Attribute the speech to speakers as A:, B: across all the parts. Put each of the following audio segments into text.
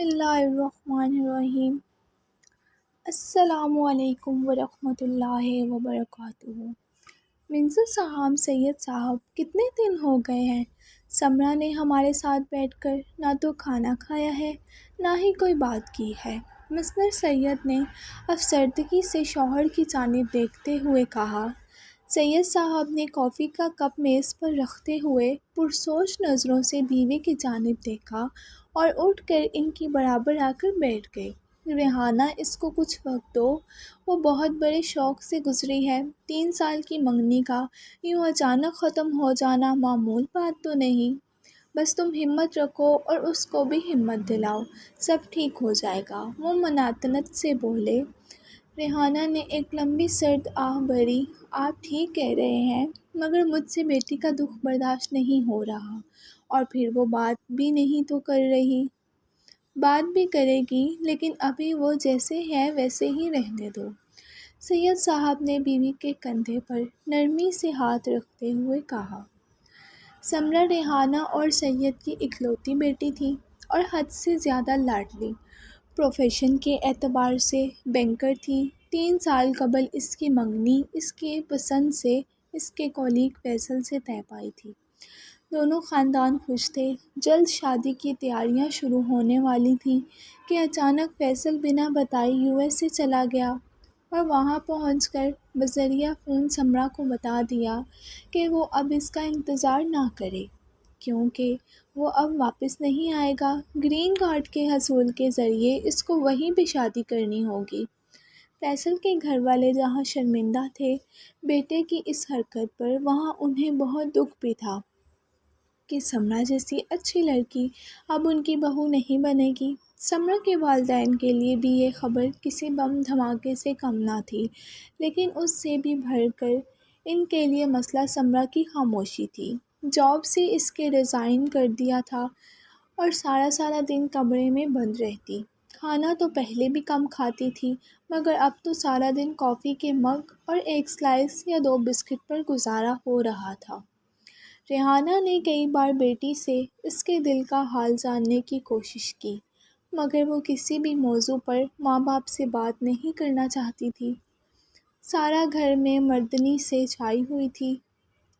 A: اللہ الرحمن الرحیم۔ السلام علیکم ورحمۃ اللہ وبرکاتہ۔ منظر صاحب، سید صاحب، کتنے دن ہو گئے ہیں؟ سمرا نے ہمارے ساتھ بیٹھ کر نہ تو کھانا کھایا ہے نہ ہی کوئی بات کی ہے۔ مسٹر سید نے افسردگی سے شوہر کی جانب دیکھتے ہوئے کہا۔ سید صاحب نے کافی کا کپ میز پر رکھتے ہوئے پرسوچ نظروں سے بیوی کی جانب دیکھا اور اٹھ کر ان کی برابر آ کر بیٹھ گئے۔ ریحانہ، اس کو کچھ وقت دو، وہ بہت بڑے شوق سے گزری ہے۔ 3 سال کی منگنی کا یوں اچانک ختم ہو جانا معمول بات تو نہیں۔ بس تم ہمت رکھو اور اس کو بھی ہمت دلاؤ، سب ٹھیک ہو جائے گا، وہ مماطلت سے بولے۔ ریحانہ نے ایک لمبی سرد آہ بھری۔ آپ ٹھیک کہہ رہے ہیں، مگر مجھ سے بیٹی کا دکھ برداشت نہیں ہو رہا، اور پھر وہ بات بھی نہیں تو کر رہی۔ بات بھی کرے گی، لیکن ابھی وہ جیسے ہے ویسے ہی رہنے دو۔ سید صاحب نے بیوی کے کندھے پر نرمی سے ہاتھ رکھتے ہوئے کہا۔ سمرا ریحانہ اور سید کی اکلوتی بیٹی تھی اور حد سے زیادہ لاڈلی۔ پروفیشن کے اعتبار سے بینکر تھی۔ 3 سال قبل اس کی منگنی اس کے پسند سے اس کے کولیگ فیصل سے طے پائی تھی۔ دونوں خاندان خوش تھے۔ جلد شادی کی تیاریاں شروع ہونے والی تھیں کہ اچانک فیصل بنا بتائے US سے چلا گیا اور وہاں پہنچ کر بذریعہ فون سمرا کو بتا دیا کہ وہ اب اس کا انتظار نہ کرے، کیونکہ وہ اب واپس نہیں آئے گا۔ گرین کارڈ کے حصول کے ذریعے اس کو وہیں پہ شادی کرنی ہوگی۔ فیصل کے گھر والے جہاں شرمندہ تھے بیٹے کی اس حرکت پر، وہاں انہیں بہت دکھ بھی تھا کہ سمرا جیسی اچھی لڑکی اب ان کی بہو نہیں بنے گی۔ سمرا کے والدین کے لیے بھی یہ خبر کسی بم دھماکے سے کم نہ تھی، لیکن اس سے بھی بڑھ کر ان کے لیے مسئلہ سمرا کی خاموشی تھی۔ جاب سے اس کے ریزائن کر دیا تھا اور سارا دن کمرے میں بند رہتی۔ کھانا تو پہلے بھی کم کھاتی تھی، مگر اب تو سارا دن کافی کے مگ اور ایک سلائس یا 2 بسکٹ پر گزارا ہو رہا تھا۔ ریحانہ نے کئی بار بیٹی سے اس کے دل کا حال جاننے کی کوشش کی، مگر وہ کسی بھی موضوع پر ماں باپ سے بات نہیں کرنا چاہتی تھی۔ سارا گھر میں مردنی سے چھائی ہوئی تھی۔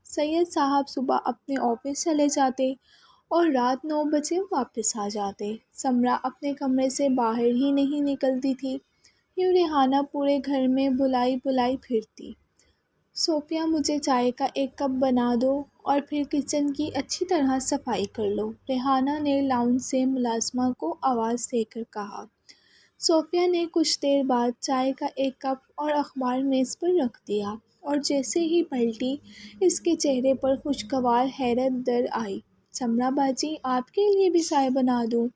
A: سید صاحب صبح اپنے آفس چلے جاتے اور رات 9 بجے واپس آ جاتے۔ سمرا اپنے کمرے سے باہر ہی نہیں نکلتی تھی۔ یوں ریحانہ پورے گھر میں بلائی پھرتی۔ صوفیہ، مجھے چائے کا 1 کپ بنا دو اور پھر کچن کی اچھی طرح صفائی کر لو، ریحانہ نے لاؤنج سے ملازمہ کو آواز دے کر کہا۔ صوفیہ نے کچھ دیر بعد چائے کا 1 کپ اور اخبار میز پر رکھ دیا، اور جیسے ہی پلٹی اس کے چہرے پر خوشگوار حیرت در آئی۔ سمرا باجی، آپ کے لیے بھی چائے بنا دوں؟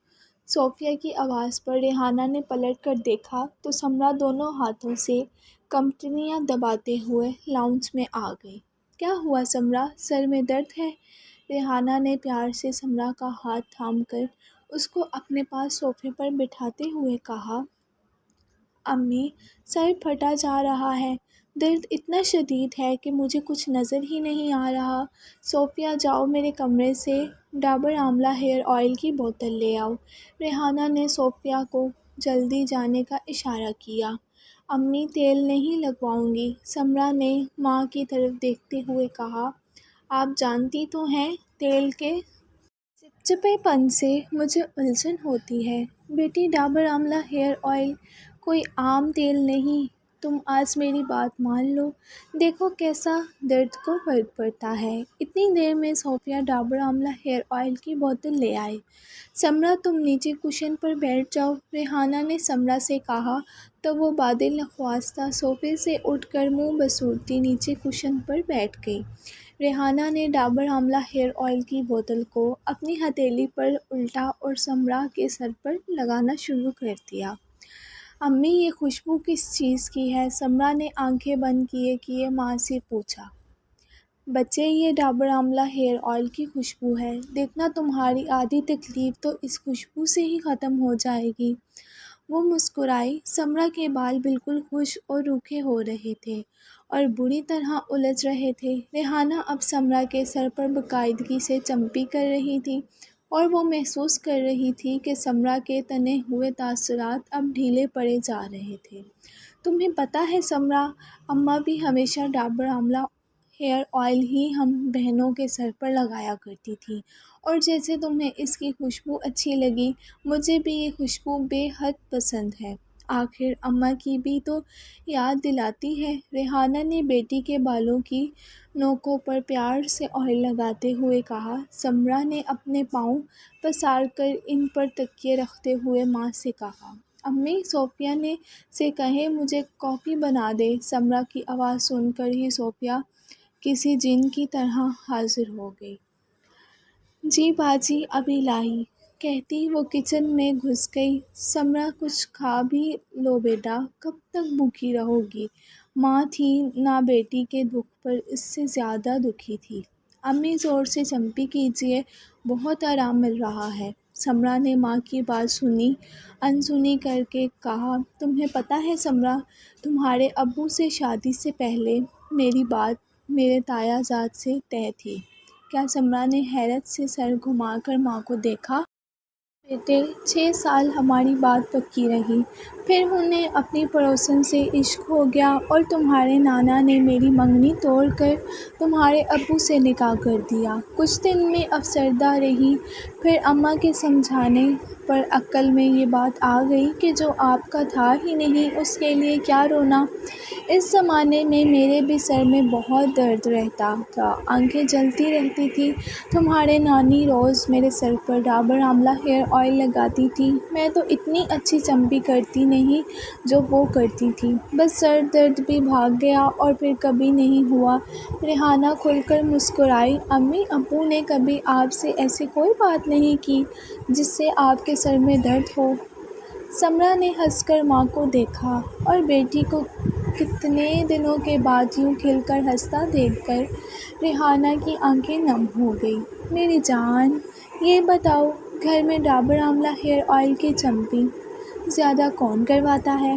A: صوفیہ کی آواز پر ریحانہ نے پلٹ کر دیکھا تو سمرا دونوں ہاتھوں سے کمٹنیاں دباتے ہوئے لاؤنج میں آ گئی۔ کیا ہوا سمرا، سر میں درد ہے؟ ریحانہ نے پیار سے سمرا کا ہاتھ تھام کر اس کو اپنے پاس صوفے پر بٹھاتے ہوئے کہا۔ امی، سر پھٹا جا رہا ہے، درد اتنا شدید ہے کہ مجھے کچھ نظر ہی نہیں آ رہا۔ صوفیہ، جاؤ میرے کمرے سے ڈابر آملہ ہیئر آئل کی بوتل لے آؤ۔ ریحانہ نے صوفیہ کو جلدی جانے کا اشارہ کیا۔ امی، تیل نہیں لگواؤں گی، سمرا نے ماں کی طرف دیکھتے ہوئے کہا۔ آپ جانتی تو ہیں تیل کے چپچپے پن سے مجھے الجھن ہوتی ہے۔ بیٹی، ڈابر آملہ ہیئر آئل کوئی عام تیل نہیں، تم آج میری بات مان لو، دیکھو کیسا درد کو فرق پڑتا ہے۔ اتنی دیر میں صوفیہ ڈابر آملہ ہیئر آئل کی بوتل لے آئے۔ سمرا، تم نیچے کشن پر بیٹھ جاؤ، ریحانہ نے سمرا سے کہا تو وہ بادل نخواستہ صوفے سے اٹھ کر منہ بسورتی نیچے کشن پر بیٹھ گئی۔ ریحانہ نے ڈابر آملہ ہیئر آئل کی بوتل کو اپنی ہتھیلی پر الٹا اور سمرا کے سر پر لگانا شروع کر دیا۔ امی، یہ خوشبو کس چیز کی ہے؟ سمرا نے آنکھیں بند کیے ماں سے پوچھا۔ بچے، یہ ڈابر آملہ ہیئر آئل کی خوشبو ہے، دیکھنا تمہاری آدھی تکلیف تو اس خوشبو سے ہی ختم ہو جائے گی۔ وہ مسکرائی۔ سمرا کے بال بالکل خشک اور روکھے ہو رہے تھے اور بری طرح الجھ رہے تھے۔ ریحانہ اب سمرا کے سر پر باقاعدگی سے چمپی کر رہی تھی اور وہ محسوس کر رہی تھی کہ سمرا کے تنے ہوئے تاثرات اب ڈھیلے پڑے جا رہے تھے۔ تمہیں پتہ ہے سمرا، اماں بھی ہمیشہ ڈابر آملہ ہیئر آئل ہی ہم بہنوں کے سر پر لگایا کرتی تھی، اور جیسے تمہیں اس کی خوشبو اچھی لگی، مجھے بھی یہ خوشبو بے حد پسند ہے۔ آخر اماں کی بھی تو یاد دلاتی ہے، ریحانہ نے بیٹی کے بالوں کی نوکوں پر پیار سے آئل لگاتے ہوئے کہا۔ سمرا نے اپنے پاؤں پسار کر ان پر تکیے رکھتے ہوئے ماں سے کہا، امی صوفیہ نے سے کہیں مجھے کافی بنا دے۔ سمرا کی آواز سن کر ہی صوفیہ کسی جن کی طرح حاضر ہو گئی۔ جی باجی ابھی لائی، کہتی وہ کچن میں گھس گئی۔ سمرا کچھ کھا بھی لو بیٹا، کب تک بھوکی رہو گی؟ ماں تھی نہ بیٹی کے دکھ پر اس سے زیادہ دکھی تھی۔ امی زور سے چمپی کیجیے، بہت آرام مل رہا ہے۔ سمرا نے ماں کی بات سنی انسنی کر کے کہا، تمہیں پتہ ہے سمرا، تمہارے ابو سے شادی سے پہلے میری بات میرے تایا جاد سے طے تھی۔ کیا؟ سمرا نے حیرت سے سر گھما کر ماں کو دیکھا۔ بیٹے 6 سال ہماری بات پکی رہی، پھر انہیں اپنی پڑوسن سے عشق ہو گیا اور تمہارے نانا نے میری منگنی توڑ کر تمہارے ابو سے نکاح کر دیا۔ کچھ دن میں افسردہ رہی، پھر اماں کے سمجھانے پر عقل میں یہ بات آ گئی کہ جو آپ کا تھا ہی نہیں اس کے لیے کیا رونا۔ اس زمانے میں میرے بھی سر میں بہت درد رہتا تھا، آنکھیں جلتی رہتی تھیں۔ تمہارے نانی روز میرے سر پر ڈابر آملہ ہیئر آئل لگاتی تھی، میں تو اتنی اچھی چمپی کرتی نہیں جو وہ کرتی تھی، بس سر درد بھی بھاگ گیا اور پھر کبھی نہیں ہوا۔ ریحانہ کھل کر مسکرائی، امی ابو نے کبھی آپ سے ایسی کوئی بات نہیں کی جس سے آپ کے سر میں درد ہو؟ سمرا نے ہنس کر ماں کو دیکھا اور بیٹی کو کتنے دنوں کے بعد یوں کھل کر ہنستا دیکھ کر ریحانہ کی آنکھیں نم ہو گئیں۔ میری جان، یہ بتاؤ گھر میں ڈابر آملہ ہیئر آئل کی چمپی زیادہ کون کرواتا ہے؟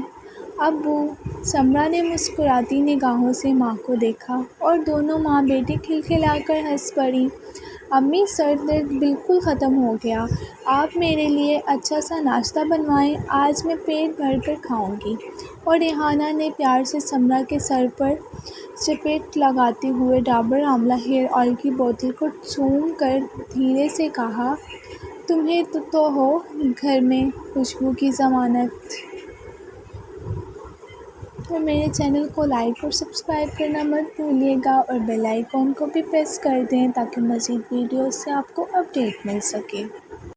A: ابو۔ سمرا نے مسکراتی نگاہوں سے ماں کو دیکھا اور دونوں ماں بیٹی کھلکھلا کر ہنس پڑیں۔ امی سر درد بالکل ختم ہو گیا، آپ میرے لیے اچھا سا ناشتہ بنوائیں، آج میں پیٹ بھر کر کھاؤں گی۔ اور ریحانہ نے پیار سے سمرا کے سر پر چپیٹ لگاتے ہوئے ڈابر آملہ ہیئر آئل کی بوتل کو چوم کر دھیرے سے کہا، تمہیں تو ہو گھر میں خوشبو کی ضمانت۔ اور میرے چینل کو لائک اور سبسکرائب کرنا مت بھولیے گا اور بیل آئیکن کو بھی پریس کر دیں تاکہ مزید ویڈیوز سے آپ کو اپڈیٹ مل سکے۔